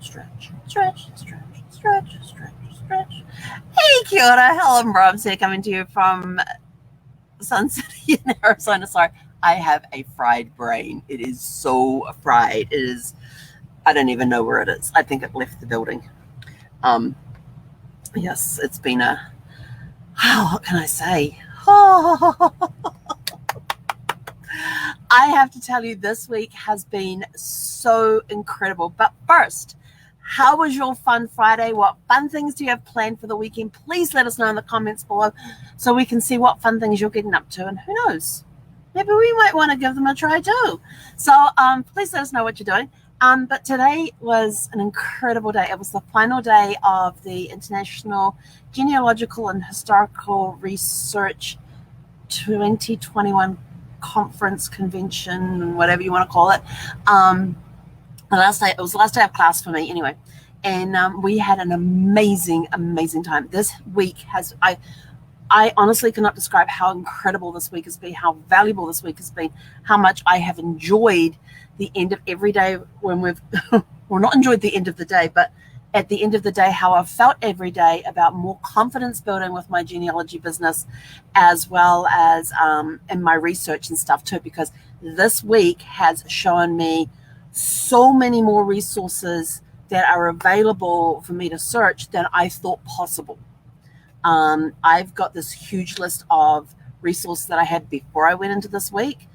stretch, stretch, stretch, stretch, stretch, stretch. Hey, kia ora, Helen Brahms here, coming to you from Sun City in Arizona. Sorry, I have a fried brain. It is so fried. It is, I don't even know where it is. I think it left the building. Yes, it's been a, what can I say? I have to tell you, this week has been so incredible. But first, how was your fun Friday? What fun things do you have planned for the weekend? Please let us know in the comments below so we can see what fun things you're getting up to. And who knows, maybe we might want to give them a try too. So please let us know what you're doing. But today was an incredible day. It was the final day of the International Genealogical and Historical Research 2021 conference, convention, whatever you want to call it. It was the last day of class for me anyway. And we had an amazing time. This week I honestly cannot describe how incredible this week has been, how valuable this week has been, how much I have enjoyed the end of every day when we've, well, not enjoyed the end of the day, but at the end of the day, how I've felt every day about more confidence building with my genealogy business, as well as in my research and stuff too, because this week has shown me so many more resources that are available for me to search than I thought possible. I've got this huge list of resources that I had before I went into this week.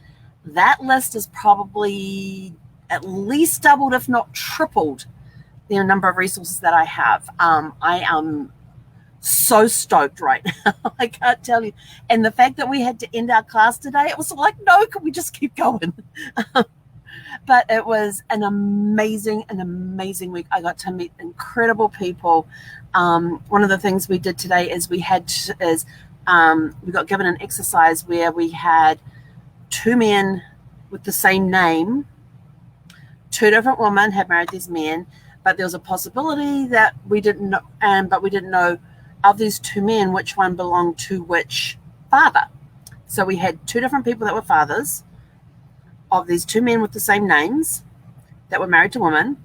That list is probably at least doubled, if not tripled, the number of resources that I have. I am so stoked right now. I can't tell you. And the fact that we had to end our class today, it was like, no, can we just keep going? But it was an amazing week. I got to meet incredible people. One of the things we did today is we got given an exercise where we had two men with the same name. Two different women had married these men, but there was a possibility that we didn't know, but we didn't know of these two men which one belonged to which father. So we had two different people that were fathers of these two men with the same names that were married to women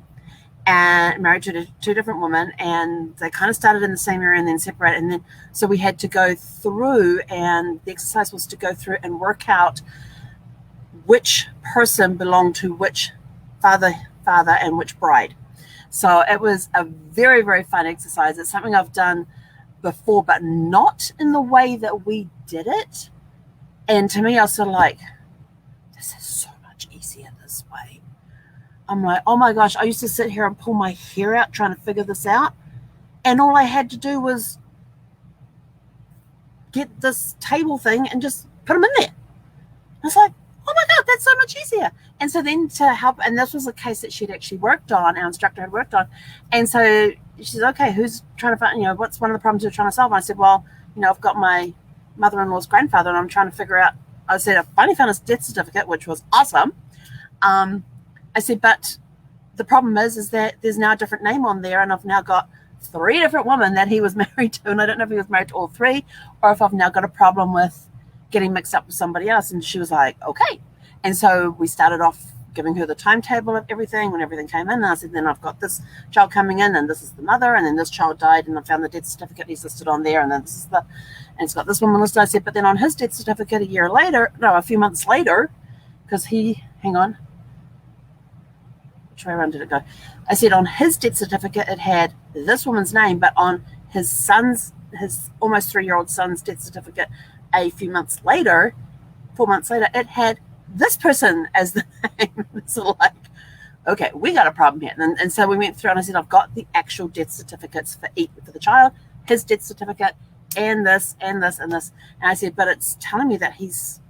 and married to two different women, and they kind of started in the same area and then separated. And then so we had to go through, and the exercise was to go through and work out which person belonged to which father and which bride. So it was a very fun exercise. It's something I've done before, but not in the way that we did it. And to me, I was sort of like, this is so much easier this way. I'm like, oh my gosh, I used to sit here and pull my hair out trying to figure this out. And all I had to do was get this table thing and just put them in there. I was like, oh my God, that's so much easier. And so then to help, and this was a case that she'd actually worked on, our instructor had worked on. And so she said, okay, who's trying to find, what's one of the problems you're trying to solve? And I said, well, I've got my mother-in-law's grandfather and I'm trying to figure out, I said, I finally found his death certificate, which was awesome. I said, but the problem is that there's now a different name on there, and I've now got three different women that he was married to, and I don't know if he was married to all three, or if I've now got a problem with getting mixed up with somebody else. And she was like, okay. And so we started off giving her the timetable of everything when everything came in. And I said, then I've got this child coming in, and this is the mother, and then this child died, and I found the death certificate he's listed on there, and then this is and it's got this woman listed. I said, but then on his death certificate a few months later, because hang on, which way around did it go? I said on his death certificate it had this woman's name, but on his almost 3-year-old son's death certificate a few months later, 4 months later, it had this person as the name. So like, okay, we got a problem here. And so we went through, and I said, I've got the actual death certificates for the child, his death certificate, and this, and this, and this. And I said, but it's telling me that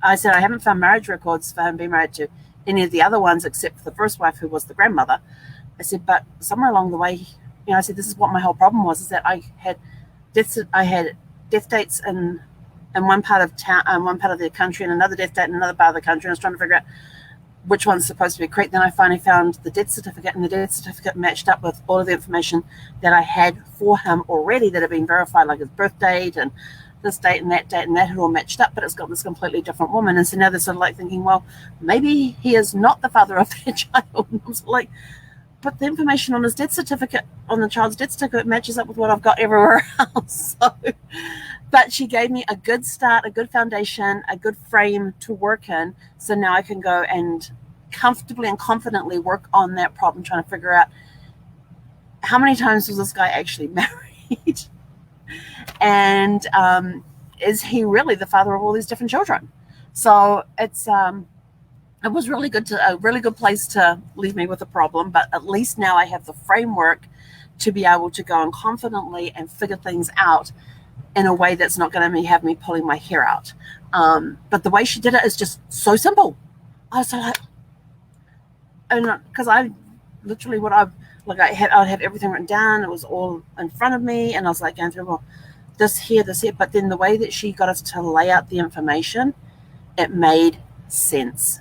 I said, I haven't found marriage records for him being married to any of the other ones except for the first wife, who was the grandmother. I said, but somewhere along the way, I said, this is what my whole problem was, is that I had death dates in one part of town, one part of the country, and another death date in another part of the country. And I was trying to figure out which one's supposed to be correct. Then I finally found the death certificate, and the death certificate matched up with all of the information that I had for him already that had been verified, like his birth date and this date, and that had all matched up, but it's got this completely different woman. And so now they're sort of like thinking, well, maybe he is not the father of their child. And I was like, but the information on his death certificate, on the child's death certificate, matches up with what I've got everywhere else. So, but she gave me a good start, a good foundation, a good frame to work in. So now I can go and comfortably and confidently work on that problem, trying to figure out how many times was this guy actually married, and is he really the father of all these different children? So it was really good, a really good place to leave me with a problem, but at least now I have the framework to be able to go and confidently and figure things out in a way that's not going to have me pulling my hair out. But the way she did it is just so simple. I was like, and because I literally I'd have everything written down. It was all in front of me, and I was like going through, well, this here. But then the way that she got us to lay out the information, it made sense.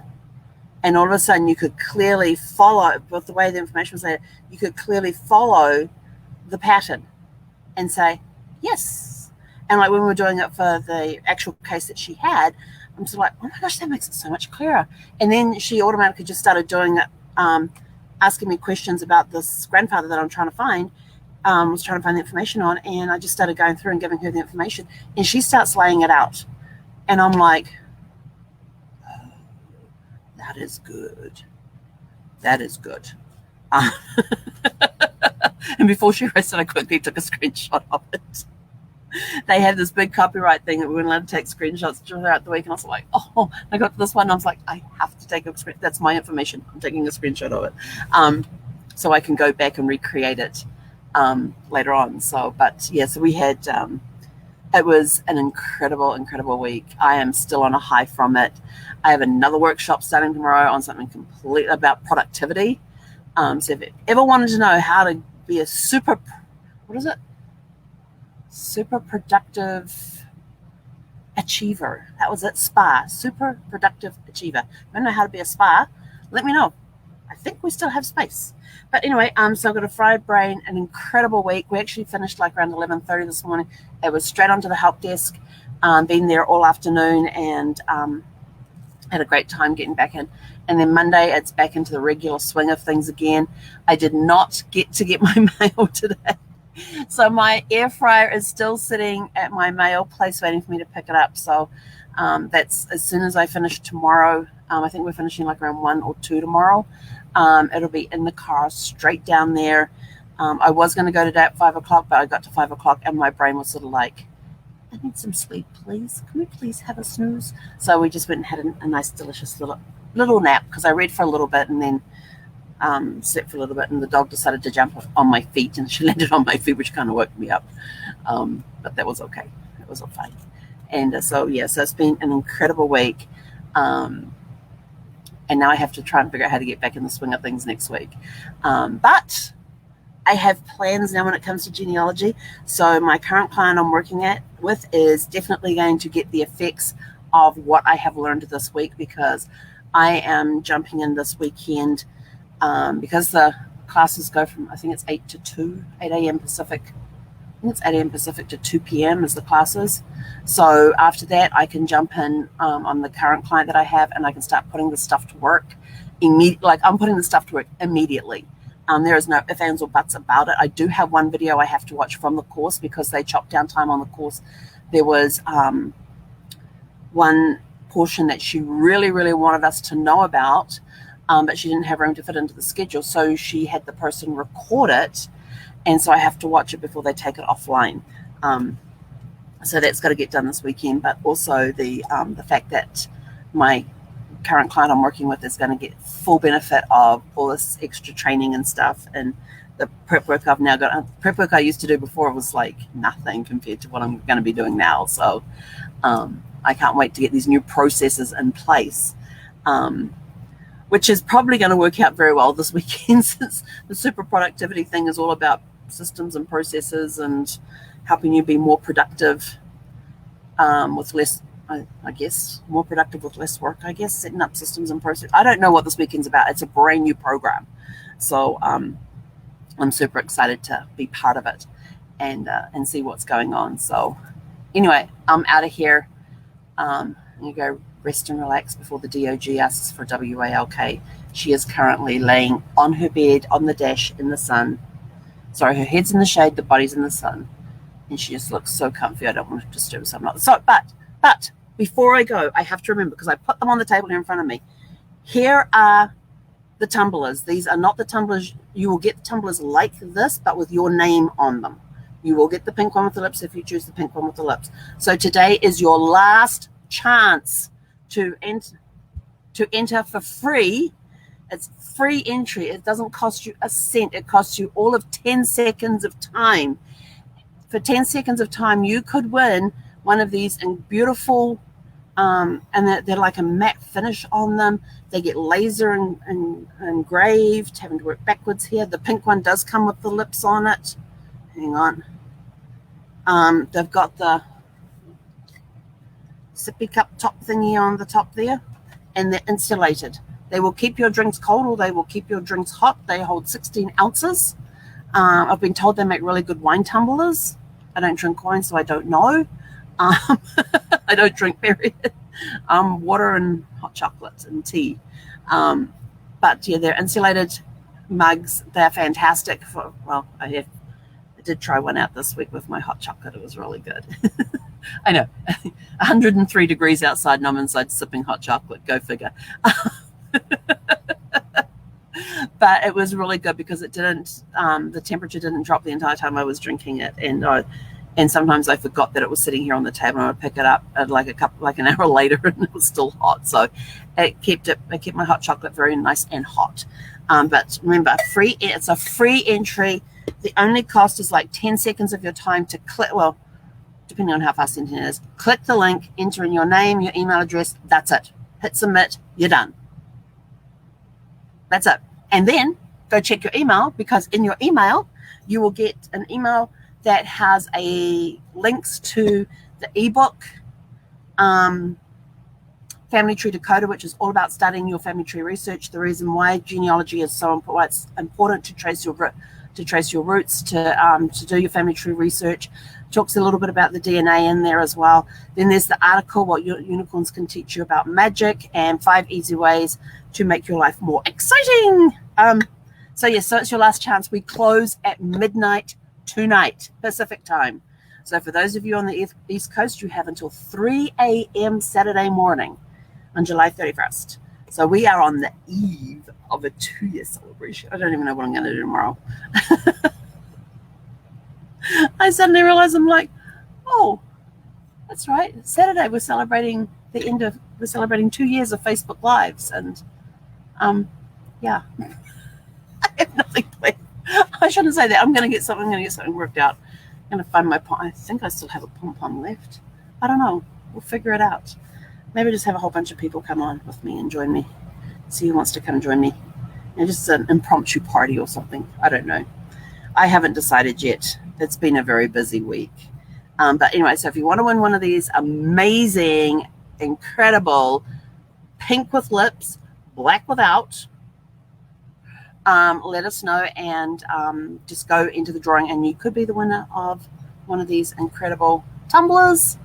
And all of a sudden, you could clearly follow, with the way the information was laid, you could clearly follow the pattern and say, yes. And like when we were doing it for the actual case that she had, I'm just like, oh my gosh, that makes it so much clearer. And then she automatically just started doing it, asking me questions about this grandfather that I'm trying to find, was trying to find the information on. And I just started going through and giving her the information. And she starts laying it out. And I'm like, that is good. That is good. And before she rested, I quickly took a screenshot of it. They had this big copyright thing that we weren't allowed to take screenshots throughout the week. And I was like, oh, I got to this one. And I was like, I have to take a screenshot. That's my information. I'm taking a screenshot of it. So I can go back and recreate it later on. So, but yeah, so we had, it was an incredible, incredible week. I am still on a high from it. I have another workshop starting tomorrow on something completely about productivity. So if you ever wanted to know how to be a super productive achiever, that was it, super productive achiever. If you don't know how to be a spa, let me know. I think we still have space. But anyway, so I've got a fried brain, an incredible week. We actually finished like around 11:30 this morning. It was straight onto the help desk, been there all afternoon, and had a great time getting back in. And then Monday, it's back into the regular swing of things again. I did not get to get my mail today. So my air fryer is still sitting at my mail place waiting for me to pick it up. So that's as soon as I finish tomorrow. I think we're finishing like around 1 or 2 tomorrow. It'll be in the car straight down there. I was going to go today at 5 o'clock, but I got to 5 o'clock and my brain was sort of like, I need some sleep, please. Can we please have a snooze? So we just went and had a nice, delicious little nap, because I read for a little bit and then slept for a little bit, and the dog decided to jump on my feet, and she landed on my feet, which kind of woke me up. But that was okay. It was all fine. And so it's been an incredible week. And now I have to try and figure out how to get back in the swing of things next week. But I have plans now when it comes to genealogy. So my current client I'm working with is definitely going to get the effects of what I have learned this week, because I am jumping in this weekend because the classes go from, I think it's 8 a.m. Pacific. I think it's 8 a.m. Pacific to 2 p.m. is the classes. So after that, I can jump in on the current client that I have, and I can start putting the stuff to work immediately. Like, I'm putting the stuff to work immediately. There is no ifs, ands, or buts about it. I do have one video I have to watch from the course because they chopped down time on the course. There was one portion that she really, really wanted us to know about, but she didn't have room to fit into the schedule. So she had the person record it, and so I have to watch it before they take it offline. So that's got to get done this weekend. But also the fact that my current client I'm working with is going to get full benefit of all this extra training and stuff, and the prep work I've now got. Prep work I used to do before was like nothing compared to what I'm going to be doing now. So I can't wait to get these new processes in place, which is probably going to work out very well this weekend, since the super productivity thing is all about systems and processes and helping you be more productive with less, I guess, more productive with less work, I guess, setting up systems and processes. I don't know what this weekend's about. It's a brand new program. So I'm super excited to be part of it and see what's going on. So anyway, I'm out of here. I'm going to go rest and relax before the DOG asks for WALK She is currently laying on her bed on the dash in the sun. Sorry, her head's in the shade, the body's in the sun. And she just looks so comfy. I don't want to disturb her. So I'm not. So, but before I go, I have to remember, because I put them on the table here in front of me. Here are the tumblers. These are not the tumblers. You will get the tumblers like this, but with your name on them. You will get the pink one with the lips if you choose the pink one with the lips. So today is your last chance to enter for free. It's free entry. It doesn't cost you a cent. It costs you all of 10 seconds of time. For 10 seconds of time, you could win one of these in beautiful, and they're like a matte finish on them. They get laser and engraved, having to work backwards here. The pink one does come with the lips on it. Hang on. They've got the sippy cup top thingy on the top there, and they're insulated. They will keep your drinks cold, or they will keep your drinks hot. They hold 16 ounces. I've been told they make really good wine tumblers. I don't drink wine, so I don't know. I don't drink, period. Water and hot chocolate and tea. But yeah, they're insulated mugs. They're fantastic for, well, I did try one out this week with my hot chocolate. It was really good. I know, 103 degrees outside and I'm inside sipping hot chocolate. Go figure. But it was really good because it didn't, the temperature didn't drop the entire time I was drinking it. And sometimes I forgot that it was sitting here on the table, and I would pick it up at like an hour later and it was still hot. So it kept my hot chocolate very nice and hot. But remember, it's a free entry. The only cost is like 10 seconds of your time to click. Well, depending on how fast the internet is, click the link, enter in your name, your email address. That's it. Hit submit. You're done. That's it. And then go check your email, because in your email, you will get an email that has links to the ebook, Family Tree Decoder, which is all about studying your family tree research. The reason why genealogy is so important, why it's important to trace your roots, to do your family tree research. Talks a little bit about the DNA in there as well. Then there's the article, What Unicorns Can Teach You About Magic, and 5 easy ways to make your life more exciting. So it's your last chance. We close at midnight tonight, Pacific time. So for those of you on the East Coast, you have until 3 a.m. Saturday morning on July 31st. So we are on the eve of a 2-year celebration. I don't even know what I'm going to do tomorrow. I suddenly realized, I'm like, oh, that's right. Saturday we're celebrating 2 years of Facebook Lives, and yeah, I have nothing planned. I shouldn't say that. I'm going to get something worked out. I'm going to find my pom. I think I still have a pom-pom left. I don't know. We'll figure it out. Maybe just have a whole bunch of people come on with me and join me. See who wants to come join me. Just an impromptu party or something. I don't know. I haven't decided yet. It's been a very busy week. But anyway, so if you want to win one of these amazing, incredible, pink with lips, black without, let us know, and just go into the drawing, and you could be the winner of one of these incredible tumblers.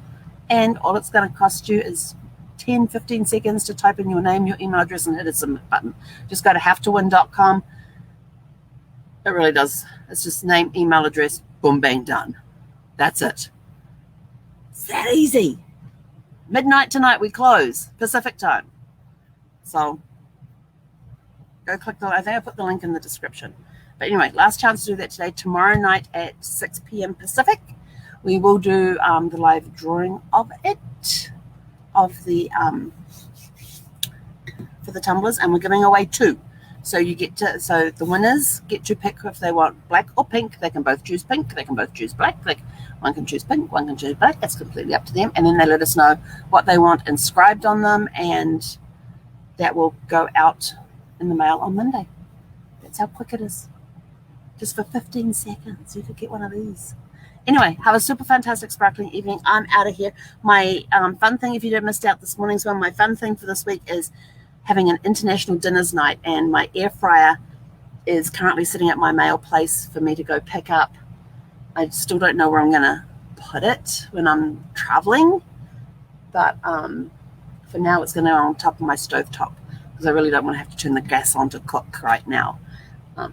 And all it's going to cost you is 10-15 seconds to type in your name, your email address, and hit a submit button. Just go to havetowin.com. It really does. It's just name, email address, boom, bang, done. That's it. It's that easy. Midnight tonight we close, Pacific time. So go click I think I put the link in the description. But anyway, last chance to do that today. Tomorrow night at 6 p.m. Pacific, we will do the live drawing of the for the tumblers, and we're giving away 2. So the winners get to pick if they want black or pink. They can both choose pink. They can both choose black. One can choose pink. One can choose black. It's completely up to them. And then they let us know what they want inscribed on them, and that will go out in the mail on Monday. That's how quick it is. Just for 15 seconds, you could get one of these. Anyway, have a super fantastic, sparkling evening. I'm out of here. My fun thing, if you missed out this morning's one, my fun thing for this week is having an international dinners night, and my air fryer is currently sitting at my mail place for me to go pick up. I still don't know where I'm going to put it when I'm traveling, but for now it's going to go on top of my stovetop. because I really don't want to have to turn the gas on to cook right now.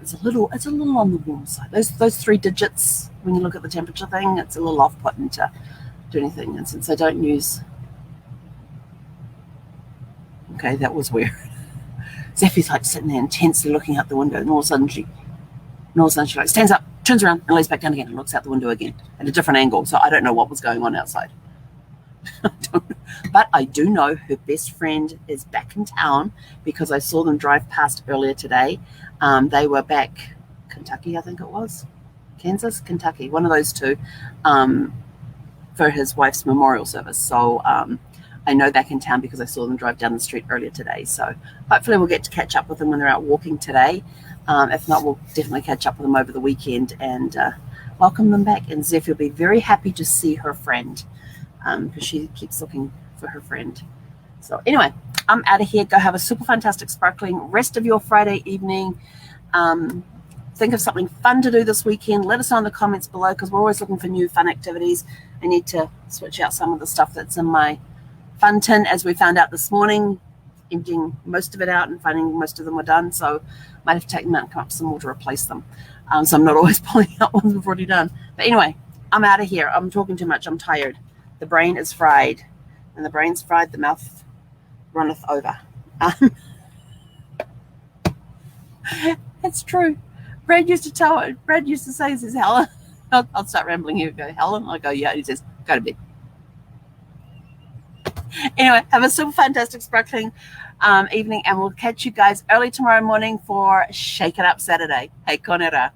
It's a little on the warm side. Those 3 digits, when you look at the temperature thing, it's a little off-putting to do anything. And since I don't use, okay, that was weird. Zeffie's like sitting there intensely looking out the window, and all of a sudden she like stands up, turns around, and lays back down again, and looks out the window again at a different angle. So I don't know what was going on outside. But I do know her best friend is back in town because I saw them drive past earlier today. They were back Kentucky, I think it was. Kansas, Kentucky, one of those two, for his wife's memorial service. So I know back in town because I saw them drive down the street earlier today. So hopefully we'll get to catch up with them when they're out walking today. If not, we'll definitely catch up with them over the weekend and welcome them back. And Zeph will be very happy to see her friend because she keeps looking for her friend. So anyway, I'm out of here. Go have a super fantastic, sparkling rest of your Friday evening. Think of something fun to do this weekend. Let us know in the comments below because we're always looking for new fun activities. I need to switch out some of the stuff that's in my fun tin, as we found out this morning, emptying most of it out and finding most of them were done. So might have to take them out and come up with some more to replace them. So I'm not always pulling out ones we've already done. But anyway, I'm out of here. I'm talking too much. I'm tired. The brain is fried. And the brain's fried, the mouth runneth over. It's true. Brad used to say, he says, Helen, I'll start rambling here. Go, Helen? I go, yeah. He says, go to bed. Anyway, have a super fantastic, sparkling evening, and we'll catch you guys early tomorrow morning for Shake It Up Saturday. Hey, konera.